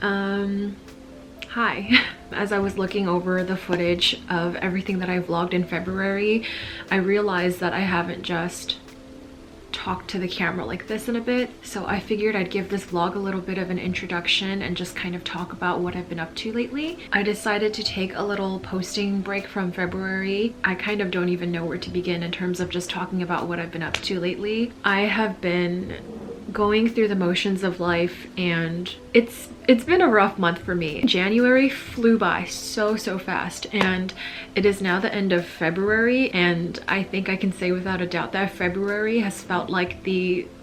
Hi. As I was looking over the footage of everything that I vlogged in February, I realized that I haven't just talked to the camera like this in a bit, so I figured I'd give this vlog a little bit of an introduction and just kind of talk about what I've been up to lately. I decided to take a little posting break from February. I kind of don't even know where to begin in terms of just talking about what I've been up to lately. I have been going through the motions of life, and it's been a rough month for me. January flew by so fast, and it is now the end of February, and I think I can say without a doubt that February has felt like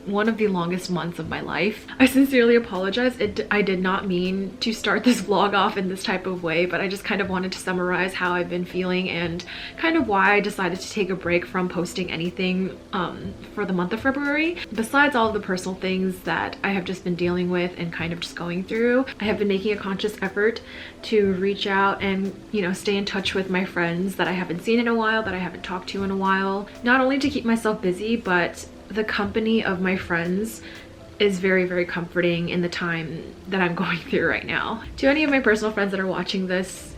one of the longest months of my life. I sincerely apologize. I did not mean to start this vlog off in this type of way, but I just kind of wanted to summarize how I've been feeling and kind of why I decided to take a break from posting anything for the month of February. Besides all of the personal things that I have just been dealing with and kind of just going through, I have been making a conscious effort to reach out and, you know, stay in touch with my friends that I haven't seen in a while, that I haven't talked to in a while. Not only to keep myself busy, but the company of my friends is very comforting in the time that I'm going through right now. To any of my personal friends that are watching this,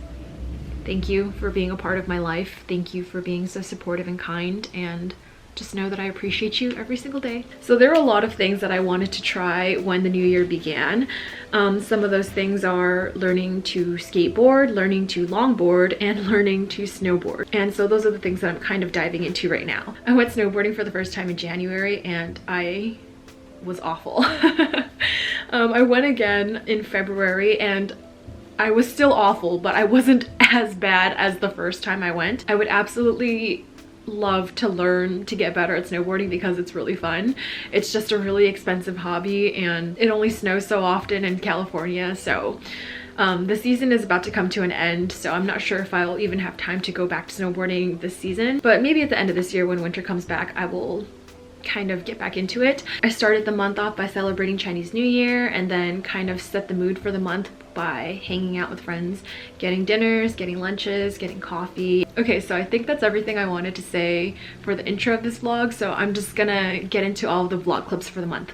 thank you for being a part of my life. Thank you for being so supportive and kind, and just know that I appreciate you every single day. So there are a lot of things that I wanted to try when the new year began. Some of those things are learning to skateboard, learning to longboard, and learning to snowboard. And so those are the things that I'm kind of diving into right now. I went snowboarding for the first time in January, and I was awful. I went again in February, and I was still awful, but I wasn't as bad as the first time I went. I would absolutely love to learn to get better at snowboarding because it's really fun. It's just a really expensive hobby, and it only snows so often in California, so the season is about to come to an end, so I'm not sure if I'll even have time to go back to snowboarding this season, but maybe at the end of this year when winter comes back I will kind of get back into it. I started the month off by celebrating Chinese New Year, and then kind of set the mood for the month by hanging out with friends, getting dinners, getting lunches, getting coffee. Okay, so I think that's everything I wanted to say for the intro of this vlog, so I'm just gonna get into all of the vlog clips for the month.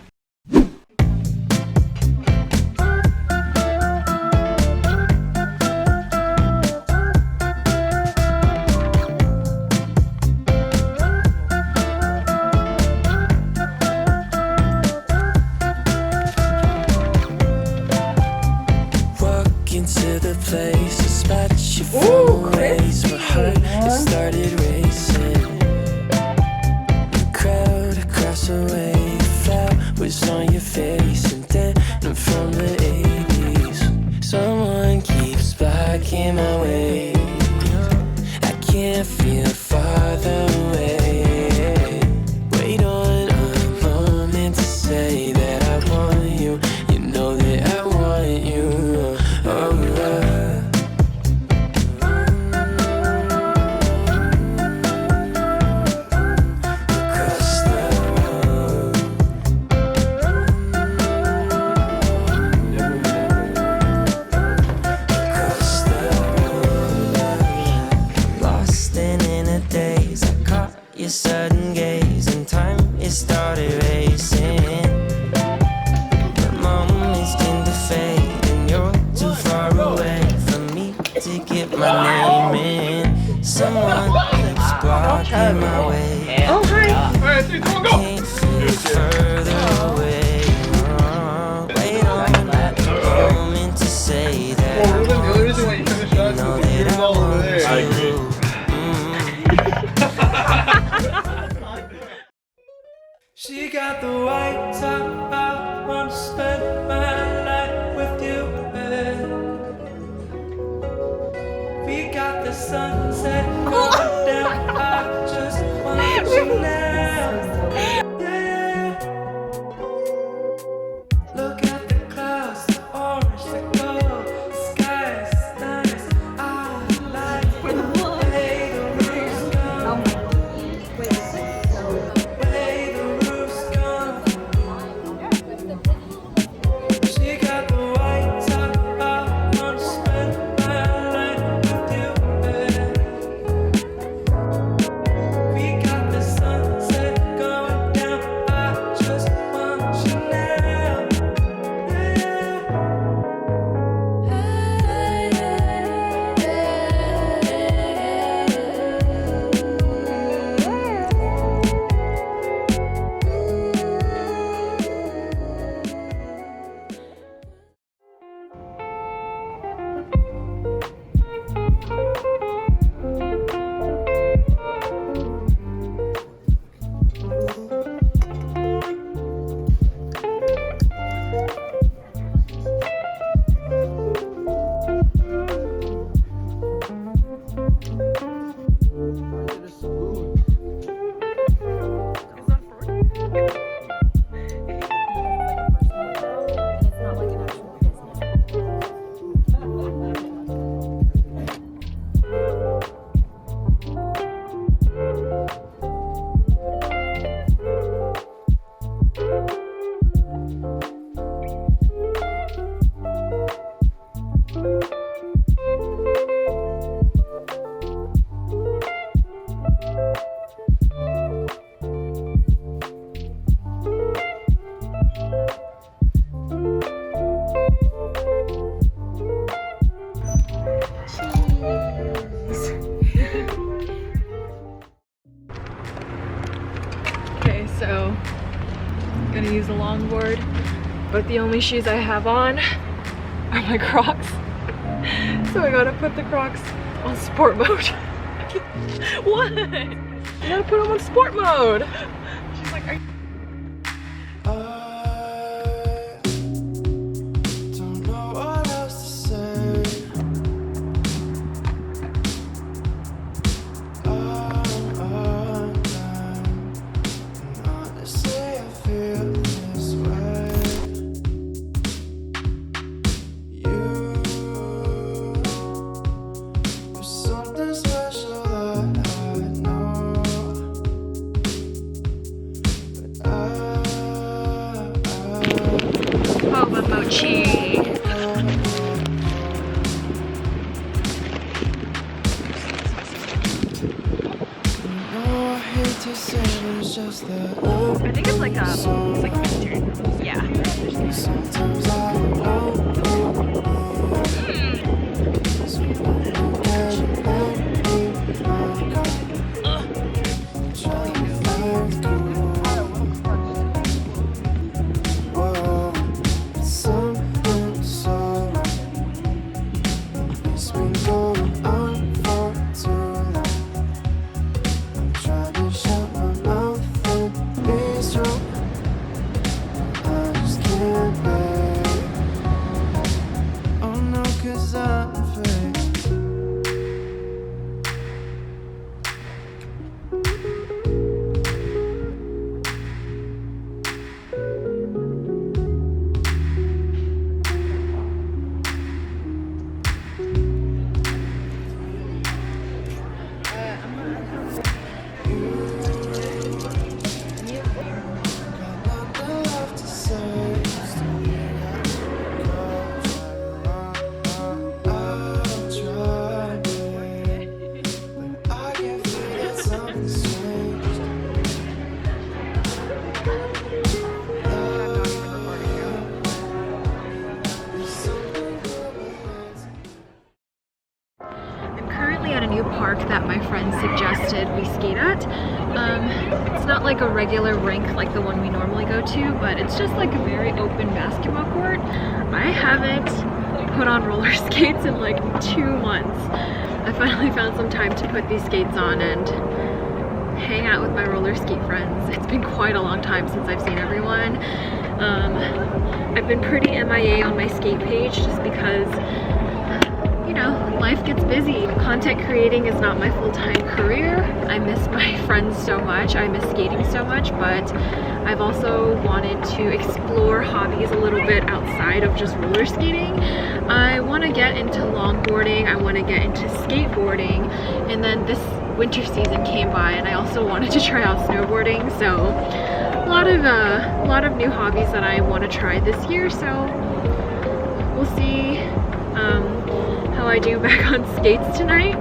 To the place, dispatch you from ways. My heart it started racing. The crowd across the way, flowers on your face, and then I'm from the 80s. Someone keeps blocking my way. I can't feel farther away. Wait on a moment to say that I want you. You know that I want you. Sudden gaze, and time it started racing. The moments tend to fade, and you're too far away from me to get my name in. Someone keeps blocking my way. Oh, hi! I can't feel further away. Wait on a moment to say that I want you. You know that I want you. She got the white top, I want to spend my life with you, we got the sunset going down, I just want you now, yeah. Look at the clouds, the orange, the gold, the sky is nice, I like the way the roof's gone. Okay, so I'm gonna use a longboard, but the only shoes I have on are my Crocs. So I gotta put the Crocs on sport mode. What? You gotta put them on sport mode. She's like, are you Don't know what else to say. Honestly, I feel this way. You're something special that I know. Boba mochi? I hate to say it, it's just that I think it's like mustard. Yeah. sometimes I know. Whoa, it's something so. It's been going on for too long. I'm trying to shut my mouth and be strong. I just can't bear. Oh no, 'cause I'm afraid. I'm currently at a new park that my friend suggested we skate at. It's not like a regular rink like the one we normally go to, but it's just like a very open basketball court. I haven't put on roller skates in like 2 months. I finally found some time to put these skates on and hang out with my roller skate friends. It's been quite a long time since I've seen everyone. I've been pretty MIA on my skate page just because, you know, life gets busy. Content creating is not my full-time career. I miss my friends so much. I miss skating so much, but I've also wanted to explore hobbies a little bit outside of just roller skating. I want to get into longboarding. I want to get into skateboarding. And then this winter season came by and I also wanted to try out snowboarding. So a lot of new hobbies that I want to try this year. So we'll see how I do back on skates tonight.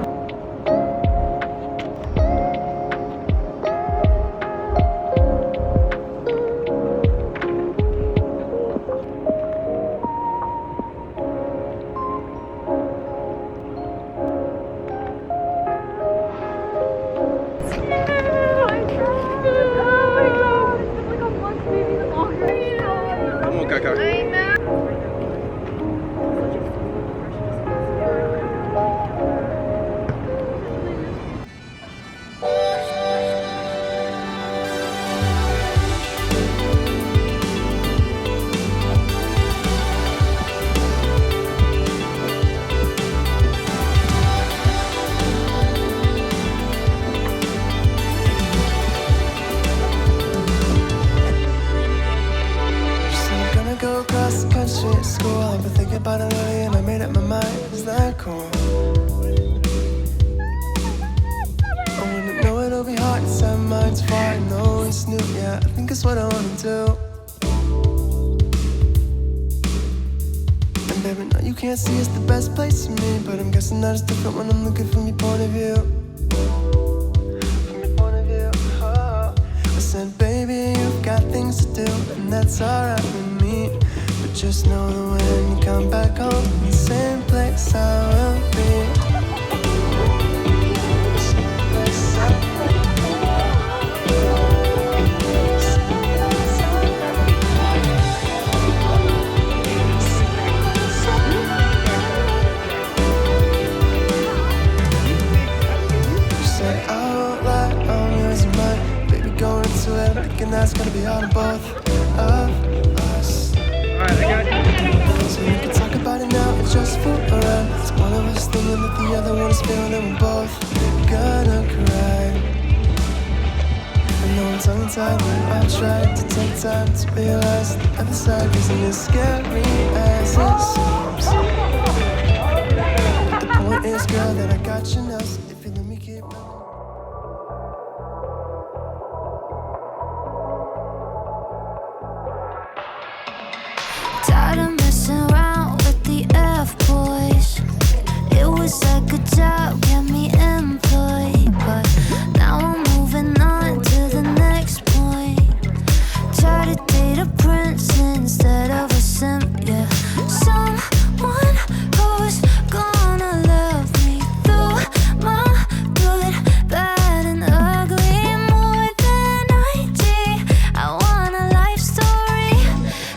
Go across the country at school. I've been thinking about it lately and I made up my mind. Is that cool? I wanna know it'll be hard inside my mind's far. I know it's new, yeah. I think it's what I wanna do. can't see it's the best place for me, but I'm guessing that it's different when I'm looking from your point of view. From your point of view, oh. I said, baby, you've got things to do, and that's alright with me. But just know that when you come back home, in the same place I will be. Thinking that's gonna be all of both of us. Alright, I got you. So we can talk about it now and just fool around. It's one of us thinking that the other one is feeling, and we're both gonna cry. I know I'm tongue tied, but I'll try to take time to realize the other side isn't as scary as it seems. But the point is, girl, that I got you now, so if you let me keep running. Tired of messing around with the F-boys. It was like a job, kept me employed, but now I'm moving on to the next point. Try to date a prince instead of a simp, yeah. Someone who's gonna love me through my good, bad, and ugly. More than 90, I want a life story,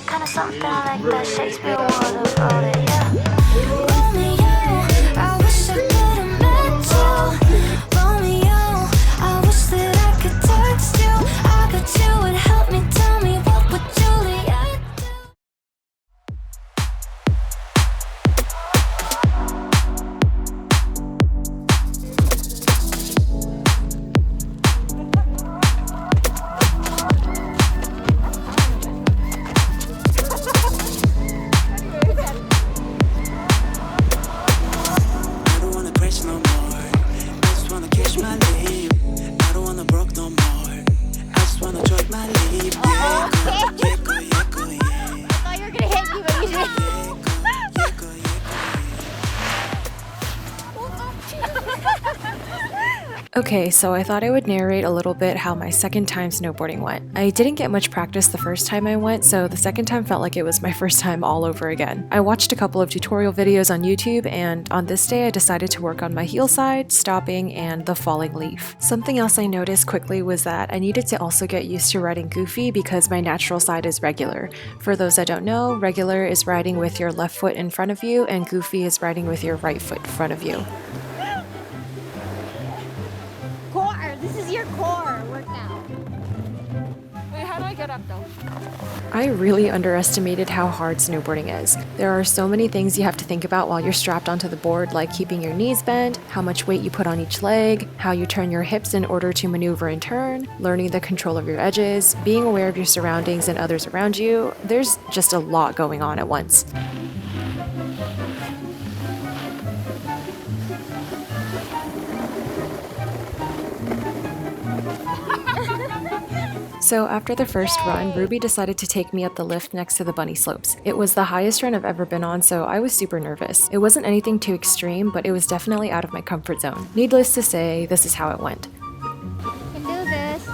kinda something like that Shakespeare would have wrote it, yeah. Romeo, I wish I could have met you. Romeo, I wish that I could text you. I bet you would help me. Tell me, what would Juliet do? I don't wanna crash no more. I just wanna catch my leap. I don't wanna broke no more. I just wanna drop my leap. Yeah, yeah, go, yeah, go, yeah. I thought you were gonna hit me, but you didn't. Yeah, go, yeah, Okay, so I thought I would narrate a little bit how my second time snowboarding went. I didn't get much practice the first time I went, so the second time felt like it was my first time all over again. I watched a couple of tutorial videos on YouTube, and on this day I decided to work on my heel side, stopping, and the falling leaf. Something else I noticed quickly was that I needed to also get used to riding goofy because my natural side is regular. For those that don't know, regular is riding with your left foot in front of you, and goofy is riding with your right foot in front of you. Core. This is your core workout. Wait, how do I get up though? I really underestimated how hard snowboarding is. There are so many things you have to think about while you're strapped onto the board, like keeping your knees bent, how much weight you put on each leg, how you turn your hips in order to maneuver and turn, learning the control of your edges, being aware of your surroundings and others around you. There's just a lot going on at once. So after the first run, Ruby decided to take me up the lift next to the bunny slopes. It was the highest run I've ever been on, so I was super nervous. It wasn't anything too extreme, but it was definitely out of my comfort zone. Needless to say, this is how it went. Can do this.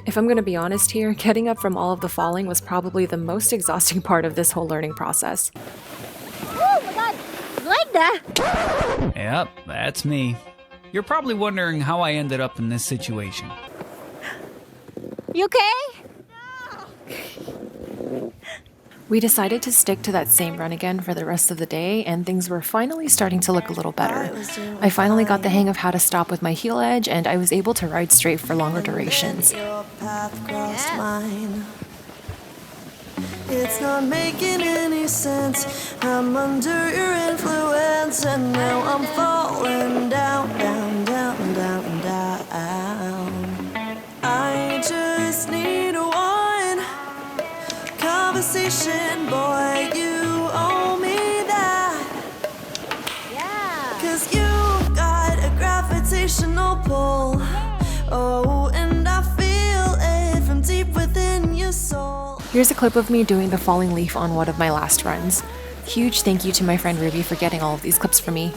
If I'm gonna be honest here, getting up from all of the falling was probably the most exhausting part of this whole learning process. Oh my god. Like that. Yep, that's me. You're probably wondering how I ended up in this situation. You okay? We decided to stick to that same run again for the rest of the day, and things were finally starting to look a little better. I finally got the hang of how to stop with my heel edge, and I was able to ride straight for longer durations. Your path crossed mine. It's not making any sense. I'm under your influence, and now I'm falling down, down, down, down, down. 'Cause you've got a gravitational pull. Oh, and I feel it from deep within your soul. Here's a clip of me doing the falling leaf on one of my last runs. Huge thank you to my friend Ruby for getting all of these clips for me.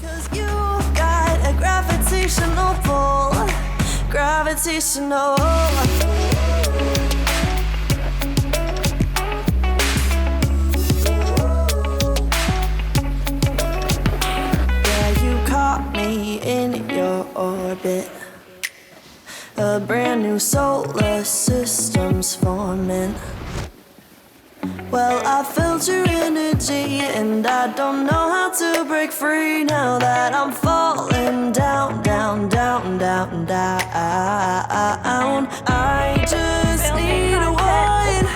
'Cause you've got a gravitational pull. Gravitational. Yeah, you caught me in your orbit. A brand new solar system's forming. Well, I felt your energy and I don't know how to break free now that I'm falling down, down, down, down, down. I just need a one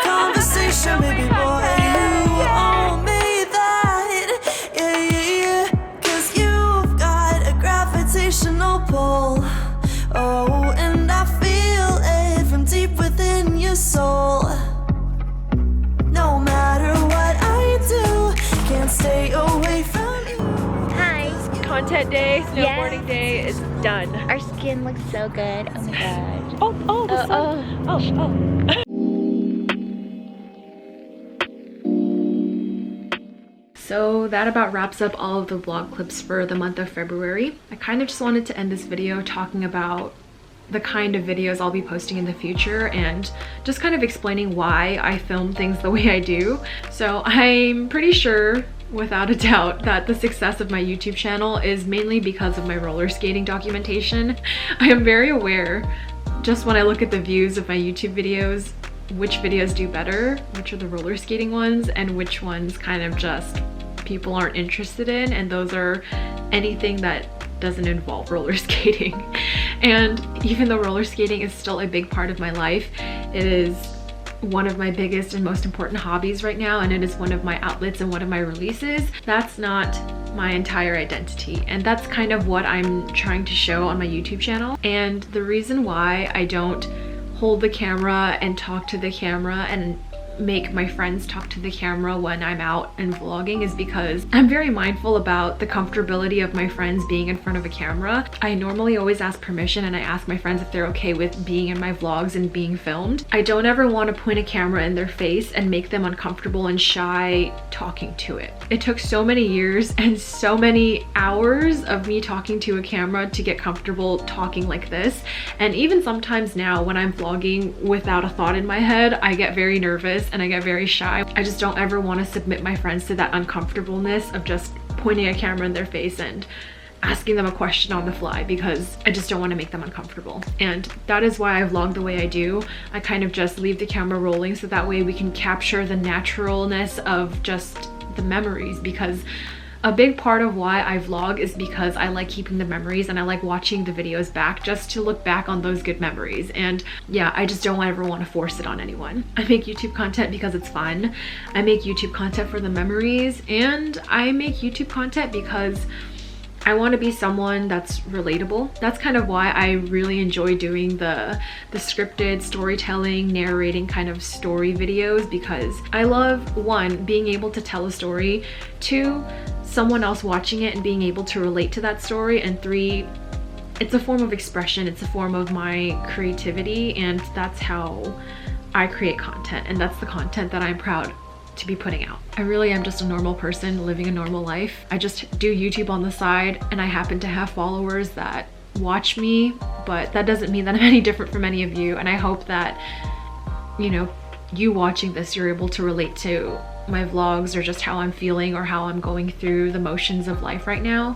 conversation, baby boy. You owe me that, yeah, yeah, yeah. 'Cause you've got a gravitational pull. Oh, and I feel it from deep within your soul. No matter what I do, can't stay away from you. Hi. Content day, snowboarding Yes. day is done. Our skin looks so good. Oh my god. Oh, the sun. So that about wraps up all of the vlog clips for the month of February. I kind of just wanted to end this video talking about the kind of videos I'll be posting in the future and just kind of explaining why I film things the way I do. So I'm pretty sure without a doubt that the success of my YouTube channel is mainly because of my roller skating documentation. I am very aware, just when I look at the views of my YouTube videos, which videos do better, which are the roller skating ones, and which ones kind of just people aren't interested in, and those are anything that doesn't involve roller skating. And even though roller skating is still a big part of my life, it is one of my biggest and most important hobbies right now, and it is one of my outlets and one of my releases. That's not my entire identity, and that's kind of what I'm trying to show on my YouTube channel. And the reason why I don't hold the camera and talk to the camera and make my friends talk to the camera when I'm out and vlogging is because I'm very mindful about the comfortability of my friends being in front of a camera. I normally always ask permission, and I ask my friends if they're okay with being in my vlogs and being filmed. I don't ever want to point a camera in their face and make them uncomfortable and shy talking to it. It took so many years and so many hours of me talking to a camera to get comfortable talking like this. And even sometimes now when I'm vlogging without a thought in my head, I get very nervous and I get very shy. I just don't ever want to submit my friends to that uncomfortableness of just pointing a camera in their face and asking them a question on the fly, because I just don't want to make them uncomfortable. And that is why I vlog the way I do. I kind of just leave the camera rolling so that way we can capture the naturalness of just the memories, because a big part of why I vlog is because I like keeping the memories and I like watching the videos back just to look back on those good memories. And yeah, I just don't ever want to force it on anyone. I make YouTube content because it's fun. I make YouTube content for the memories, and I make YouTube content because I want to be someone that's relatable. That's kind of why I really enjoy doing the scripted storytelling, narrating kind of story videos, because I love, one, being able to tell a story, two, someone else watching it and being able to relate to that story, and three, it's a form of expression, it's a form of my creativity, and that's how I create content, and that's the content that I'm proud to be putting out. I really am just a normal person living a normal life. I just do YouTube on the side, and I happen to have followers that watch me, but that doesn't mean that I'm any different from any of you. And I hope that, you know, you watching this, you're able to relate to my vlogs or just how I'm feeling or how I'm going through the motions of life right now.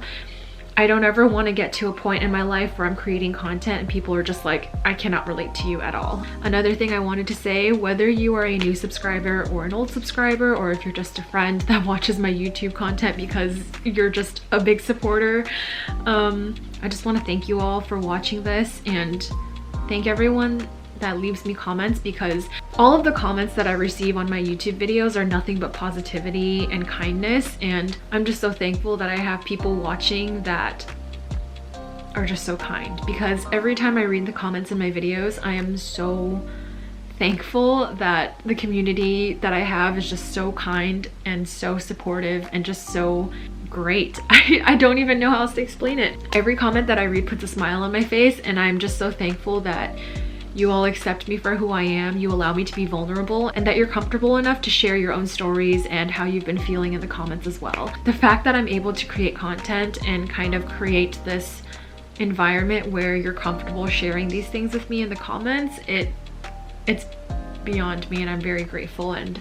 I don't ever want to get to a point in my life where I'm creating content and people are just like, I cannot relate to you at all. Another thing I wanted to say, whether you are a new subscriber or an old subscriber, or if you're just a friend that watches my YouTube content because you're just a big supporter, I just want to thank you all for watching this, and thank everyone that leaves me comments, because all of the comments that I receive on my YouTube videos are nothing but positivity and kindness, and I'm just so thankful that I have people watching that are just so kind, because every time I read the comments in my videos, I am so thankful that the community that I have is just so kind and so supportive and just so great. I don't even know how else to explain it. Every comment that I read puts a smile on my face, and I'm just so thankful that you all accept me for who I am, you allow me to be vulnerable, and that you're comfortable enough to share your own stories and how you've been feeling in the comments as well. The fact that I'm able to create content and kind of create this environment where you're comfortable sharing these things with me in the comments, it's beyond me, and I'm very grateful, and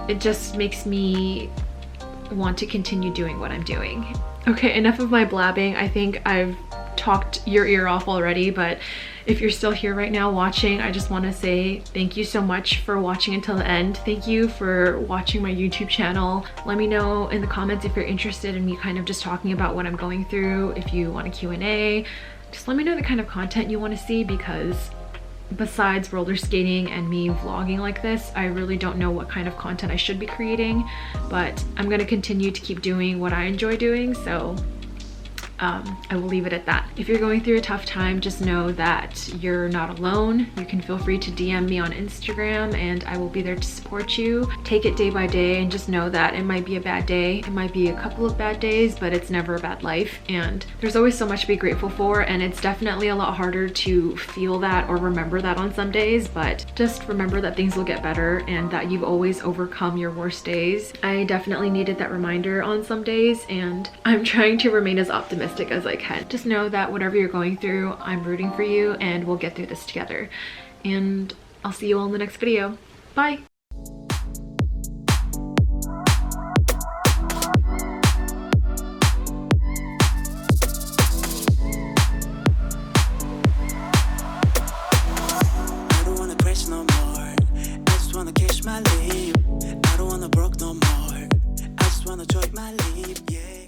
it just makes me want to continue doing what I'm doing. Okay, enough of my blabbing. I think I've talked your ear off already, but if you're still here right now watching, I just want to say thank you so much for watching until the end. Thank you for watching my YouTube channel. Let me know in the comments if you're interested in me kind of just talking about what I'm going through. If you want a Q&A, just let me know the kind of content you want to see, because besides roller skating and me vlogging like this, I really don't know what kind of content I should be creating, but I'm going to continue to keep doing what I enjoy doing, so I will leave it at that. If you're going through a tough time, just know that you're not alone. You can feel free to DM me on Instagram and I will be there to support you. Take it day by day and just know that it might be a bad day, it might be a couple of bad days, but it's never a bad life, and there's always so much to be grateful for, and it's definitely a lot harder to feel that or remember that on some days, but just remember that things will get better and that you've always overcome your worst days. I definitely needed that reminder on some days, and I'm trying to remain as optimistic as I can. Just know that whatever you're going through, I'm rooting for you and we'll get through this together. And I'll see you all in the next video. Bye! I don't wanna crash no more. I just wanna catch my leap. I don't wanna broke no more. I just wanna join my leap, yeah.